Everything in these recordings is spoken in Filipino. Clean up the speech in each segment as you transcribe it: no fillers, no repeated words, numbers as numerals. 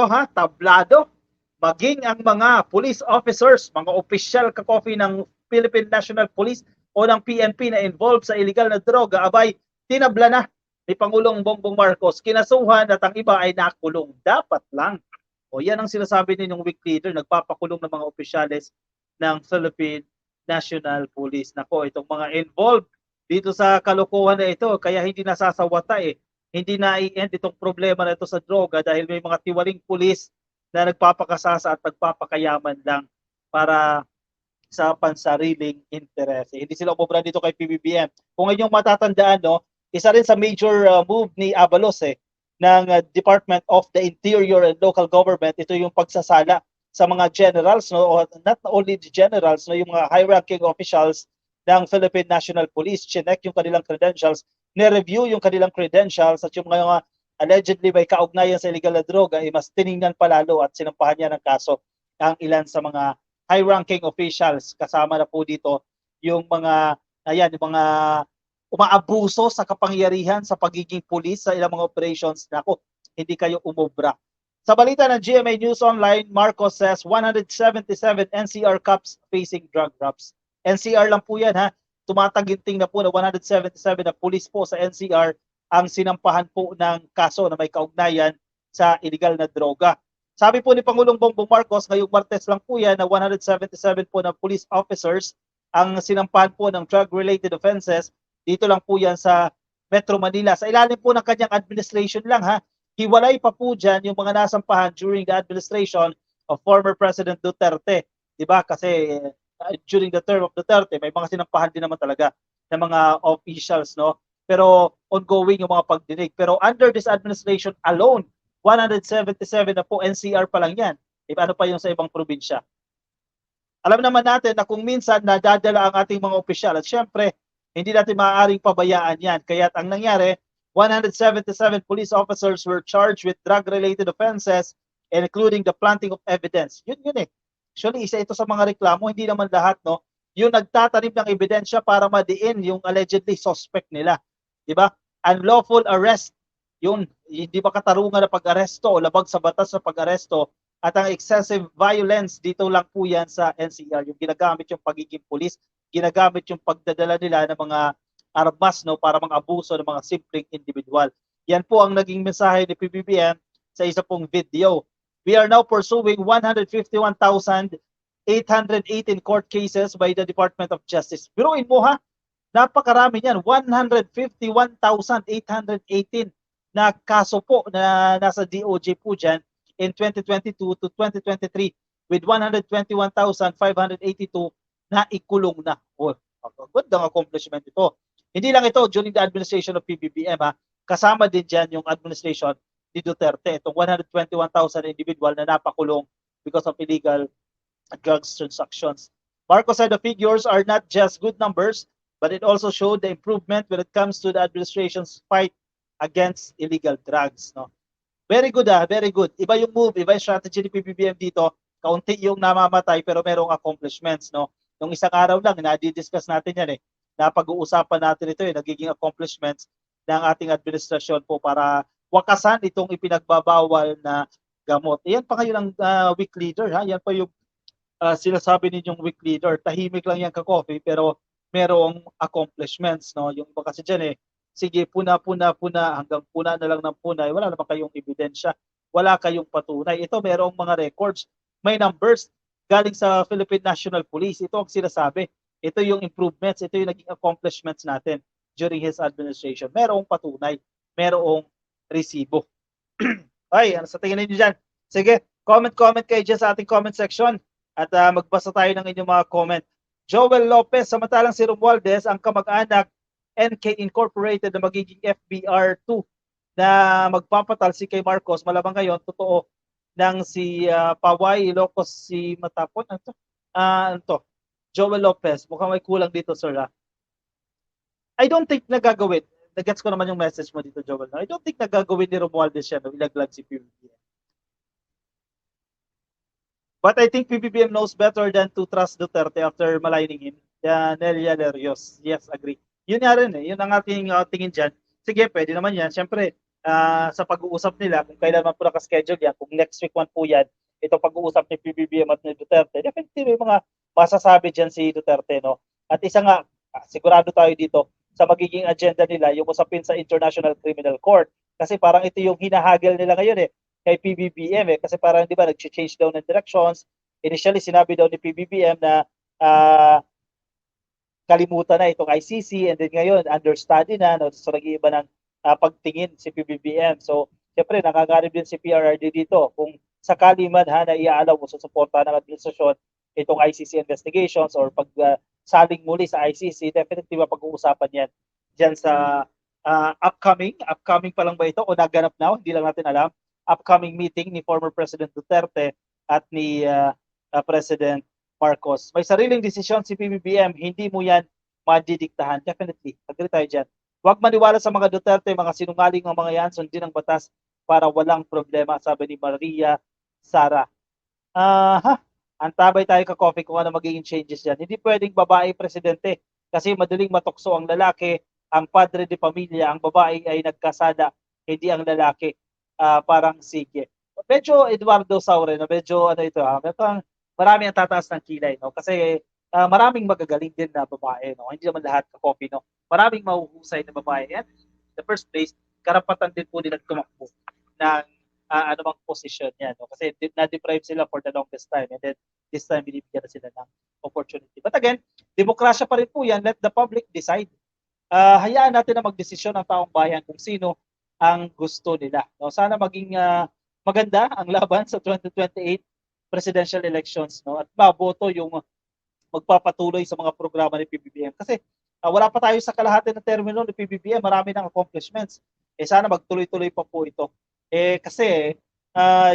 ito tablado, maging ang mga police officers, mga opisyal ka-coffee ng Philippine National Police o ng PNP na involved sa illegal na droga, abay, tinabla na ni Pangulong Bongbong Marcos, kinasuhan at ang iba ay nakulong. Dapat lang. O yan ang sinasabi ninyong weak leader, nagpapakulong ng mga opisyales ng Philippine National Police. Nako, itong mga involved dito sa kalokohan na ito, kaya hindi nasasawata Hindi na i-end itong problema na ito sa droga dahil may mga tiwaling pulis na nagpapakasasa at nagpapakayaman lang para sa pansariling interes. Hindi sila umubra dito kay PBBM. Kung inyong matatandaan, isa rin sa major move ni Abalos ng Department of the Interior and Local Government, ito yung pagsasala sa mga generals, not only the generals, yung mga high-ranking officials ng Philippine National Police, chinek yung kanilang credentials, ni-review yung kanilang credentials at yung mga allegedly may kaugnayan sa illegal na droga, mas tiningnan palalo at sinampahan niya ng kaso ang ilan sa mga high-ranking officials. Kasama na po dito yung mga umaabuso sa kapangyarihan sa pagiging pulis sa ilang mga operations. Nako, hindi kayo umubra. Sa balita ng GMA News Online, Marcos says 177 NCR cops facing drug raps. NCR lang po yan Tumataginting na po na 177 na pulis po sa NCR ang sinampahan po ng kaso na may kaugnayan sa illegal na droga. Sabi po ni Pangulong Bongbong Marcos, ngayong Martes lang po yan na 177 po na police officers ang sinampahan po ng drug-related offenses. Dito lang po yan sa Metro Manila. Sa ilalim po ng kanyang administration lang hiwalay pa po dyan yung mga nasampahan during the administration of former President Duterte. Diba? Kasi during the term of Duterte, may mga sinampahan din naman talaga ng mga officials, Pero ongoing yung mga pagdinig. Pero under this administration alone, 177 na po, NCR pa lang yan. Ano pa yung sa ibang probinsya? Alam naman natin na kung minsan nadadala ang ating mga opisyal at syempre, hindi natin maaaring pabayaan yan. Kaya ang nangyari, 177 police officers were charged with drug-related offenses including the planting of evidence. Yun Actually, isa ito sa mga reklamo, hindi naman lahat, yung nagtatanim ng ebidensya para madiin yung allegedly suspect nila. Diba? Unlawful arrest, yun, hindi ba katarungan na pag-aresto o labag sa batas sa pag-aresto, at ang excessive violence, dito lang po yan sa NCR, yung ginagamit yung pagiging pulis, ginagamit yung pagdadala nila ng mga armas para mga abuso ng mga simpleng individual. Yan po ang naging mensahe ni PBBM sa isa pong video. We are now pursuing 151,818 court cases by the Department of Justice. Biruin mo napakarami niyan, 151,818 na kaso po na nasa DOJ po dyan in 2022 to 2023 with 121,582 na ikulong na. Magandang accomplishment ito. Hindi lang ito during the administration of PBBM kasama din dyan yung administration ni Duterte. Itong 121,000 individual na napakulong because of illegal drugs transactions. Marcos said the figures are not just good numbers, but it also showed the improvement when it comes to the administration's fight against illegal drugs. Very good very good. Iba yung move, iba yung strategy ni PBBM dito. Kaunti yung namamatay pero merong accomplishments. Nung isang araw lang, na-discuss natin yan Napag-uusapan natin ito nagiging accomplishments ng ating administrasyon po para wakasan itong ipinagbabawal na gamot. Yan pa ngayon ang weak leader. Yan pa yung sinasabi ninyong weak leader. Tahimik lang yan ka-coffee pero merong accomplishments. Yung iba kasi dyan sige, puna hanggang puna na lang ng puna. Wala naman kayong ebidensya. Wala kayong patunay. Ito merong mga records. May numbers galing sa Philippine National Police. Ito ang sinasabi. Ito yung improvements. Ito yung naging accomplishments natin during his administration. Merong patunay. Merong resibo. Ay, ano sa tingin niyo dyan? Sige, comment kayo dyan sa ating comment section at magbasa tayo ng inyong mga comment. Joel Lopez, samantalang si Romualdez, ang kamag-anak NK Incorporated na magiging FBR2 na magpapatalsi kay Marcos, malamang ngayon, totoo, ng si Paway Ilocos si Matapon. Joel Lopez, mukhang may kulang dito, sir. I don't think nagagawin. Nagets ko naman yung message mo dito, Joel. I don't think nagagawin ni Romualdez siya na ilaglag si PBBM. But I think PBBM knows better than to trust Duterte after maligning him. Nelia Lerios. Yes, agree. Yun nga rin Yun ang ating tingin dyan. Sige, pwede naman yan. Siyempre, sa pag-uusap nila kung kailan man po naka-schedule yan, kung next week man po yan, ito pag-uusap ni PBBM at ni Duterte, definitely may mga masasabi dyan si Duterte, no? At isa nga, sigurado tayo dito, sa magiging agenda nila, yung usapin sa International Criminal Court. Kasi parang ito yung hinahagel nila ngayon kay PBBM kasi parang di ba nag-change daw ng directions. Initially, sinabi daw ni PBBM na kalimutan na itong ICC, and then ngayon understudy na, no? So nag-iiba ng pagtingin si PBBM. So siyempre nakakarib din si PRRD dito kung sakali man na iaalaw o susuporta ng administrasyon itong ICC investigations or pag saling muli sa ICC, definitely mapag-uusapan yan dyan sa upcoming pa lang ba ito o naganap na, hindi lang natin alam, upcoming meeting ni former President Duterte at ni President Marcos. May sariling desisyon si PBBM, hindi mo yan madidiktahan. Definitely, agree tayo dyan. Huwag maniwala sa mga Duterte, mga sinungaling ng mga yan, sundin ang batas para walang problema, sabi ni Maria Sara. Antabay tayo ka coffee kung ano magiging changes yan. Hindi pwedeng babae presidente kasi madaling matukso ang lalaki, ang padre de pamilya, ang babae ay nagkasada, hindi ang lalaki. Parang sige. Medyo Eduardo Saure, medyo ano ito, marami ang tataas ng kilay, no? Kasi maraming magagaling din na babae, no? Hindi naman lahat ka coffee, no? Maraming mahuhusay na babae. And in the first place, karapatan din po nila tumakbo ng anumang position yan, no? Kasi na-deprive sila for the longest time, and then this time binibigyan na sila ng opportunity. But again, demokrasya pa rin po yan. Let the public decide. Hayaan natin na magdesisyon ang taong bayan kung sino ang gusto nila, no? Sana maging maganda ang laban sa 2028 presidential elections, no? At maboto yung magpapatuloy sa mga programa ni PBBM. Kasi wala pa tayo sa kalahati ng termino ni PBBM, marami ng accomplishments. Sana magtuloy-tuloy pa po ito. Kasi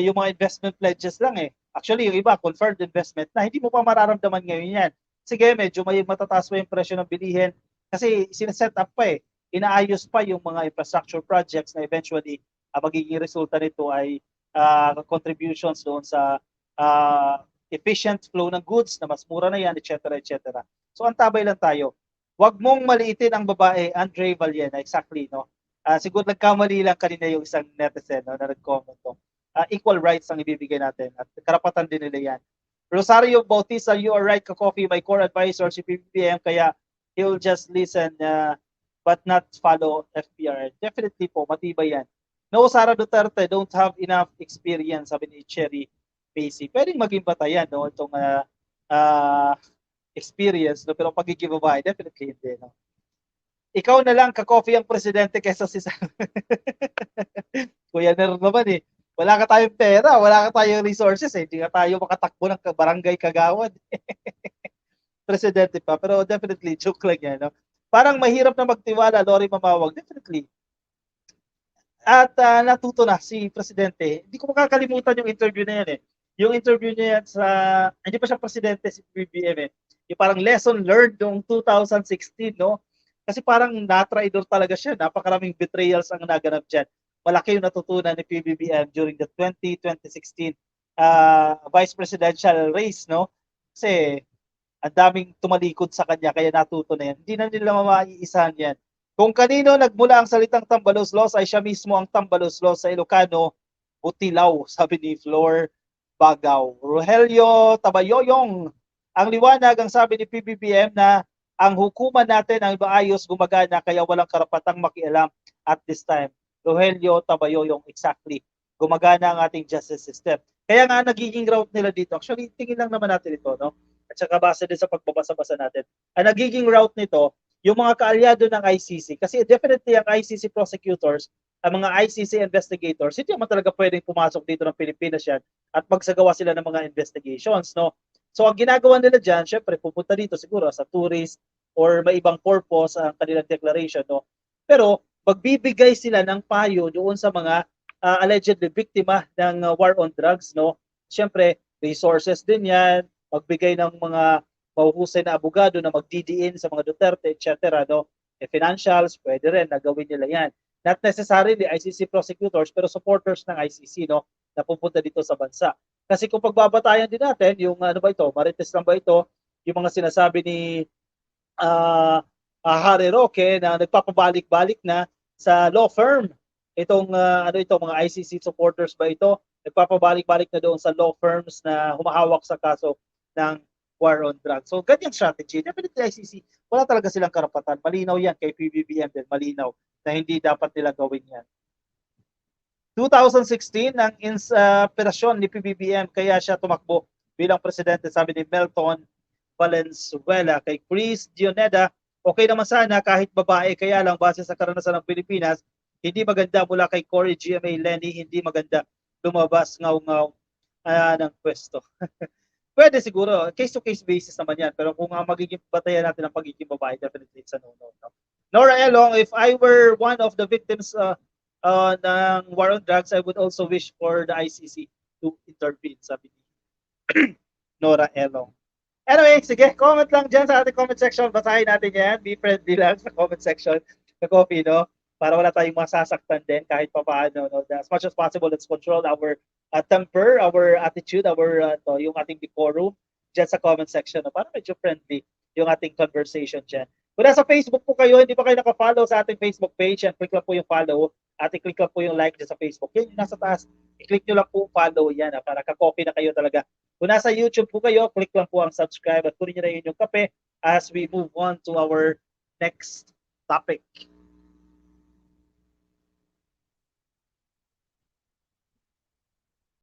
yung mga investment pledges lang Actually, yung iba, confirmed investment na hindi mo pa mararamdaman ngayon yan. Sige, medyo may matataas pa yung presyo ng bilihin kasi sineset up pa Inaayos pa yung mga infrastructure projects na eventually magiging resulta nito ay contributions doon sa efficient flow ng goods na mas mura na yan, etc. etc. So antabay lang tayo. Huwag mong maliitin ang babae, Andre Vallena, exactly, no? Siguro nagkamali lang kanina yung isang netizen, no, na nag-comment, no? Equal rights ang ibibigay natin at karapatan din nila yan. Rosario Bautista, you are right, ka-coffee, my core advisor si PBBM, kaya he'll just listen but not follow FPR. Definitely po, matibay yan. No, Sara Duterte don't have enough experience, sabi ni Cherry Pacey. Pwedeng maging batayan, no, itong experience, no, pero pagiging babae, definitely hindi, no. Ikaw na lang ka-coffee ang presidente kaysa si Sara. Kuya Ner naman wala ka tayong pera, wala ka tayong resources hindi ka tayo makatakbo ng barangay kagawad. Presidente pa, pero definitely joke lang yan, no? Parang mahirap na magtiwala, Lori Mamawag, definitely. At natuto na si Presidente. Hindi ko makakalimutan yung interview na yan Yung interview niya yan sa, hindi pa siya Presidente si PBBM Yung parang lesson learned noong 2016, no? Kasi parang na-traidor talaga siya. Napakaraming betrayals ang naganap dyan. Malaki yung natutunan ni PBBM during the 2016 vice presidential race, no? Kasi ang daming tumalikod sa kanya kaya natuto na yan. Hindi na nila maiisahan yan. Kung kanino nagmula ang salitang tambaluslos ay siya mismo ang tambaluslos sa Ilocano, Butilaw, sabi ni Flor Bagaw. Rogelio Tabayoyong, ang liwanag ang sabi ni PBBM na ang hukuman natin ang maayos gumagana kaya walang karapatang makialam at this time. Rogelio Tabayoyong, exactly. Gumagana ang ating justice system. Kaya nga nagiging route nila dito. Actually, tingin lang naman natin ito, no? At saka base din sa pagbabasa-basa natin. Ang nagiging route nito, yung mga kaalyado ng ICC, kasi definitely ang ICC prosecutors, ang mga ICC investigators, hindi naman talaga pwedeng pumasok dito ng Pilipinas yan at magsagawa sila ng mga investigations, no? So ang ginagawa nila dyan, syempre pupunta dito siguro sa tourist or may ibang purpose ang kanilang declaration, no? Pero magbibigay sila ng payo doon sa mga allegedly biktima ng war on drugs, no? Syempre, resources din yan, magbigay ng mga mahuhusay na abogado na magdidiin sa mga Duterte, etc. No? Financials, pwede rin, nagawin nila yan. Not necessarily ICC prosecutors, pero supporters ng ICC, no, na pupunta dito sa bansa. Kasi kung pagbabatayan din natin, yung ano ba ito, Marites lang ba ito, yung mga sinasabi ni Harry Roque na nagpapabalik-balik na sa law firm Itong ano ito, mga ICC supporters ba ito? Nagpapabalik-balik na doon sa law firms na humahawak sa kaso ng war on drugs. So ganyan strategy. Definitely ICC, wala talaga silang karapatan. Malinaw yan kay PBBM din, malinaw na hindi dapat nila gawin yan. 2016 ang inspirasyon ni PBBM kaya siya tumakbo bilang presidente, sabi ni Melton Valenzuela. Kay Chris Dioneda, okay naman sana kahit babae, kaya lang base sa karanasan ng Pilipinas, hindi maganda. Mula kay Cory GMA Lenny, hindi maganda lumabas ngaw-ngaw ng pwesto. Pwede siguro, case-to-case basis naman yan. Pero kung magiging batayan natin ang pagiging babae, definitely it's a no-no. Nora Elong, if I were one of the victims ng war on drugs, I would also wish for the ICC to intervene, sabi ni Nora Elong. Anyway, sige, comment lang dyan sa ating comment section. Basahin natin yan. Be friendly lang sa comment section sa Coffee, no? Para wala tayong masasaktan din kahit pa paano. No? As much as possible, let's control our temper, our attitude, yung ating decorum dyan sa comment section. No? Para medyo friendly yung ating conversation dyan. Kung nasa Facebook po kayo, hindi pa kayo naka-follow sa ating Facebook page, yan, click lang po yung follow at i-click lang po yung like dyan sa Facebook. Yan yung nasa taas. I-click nyo lang po follow yan para ka-copy na kayo talaga. Kung nasa YouTube po kayo, click lang po ang subscribe at kunin nyo na yun yung kape as we move on to our next topic.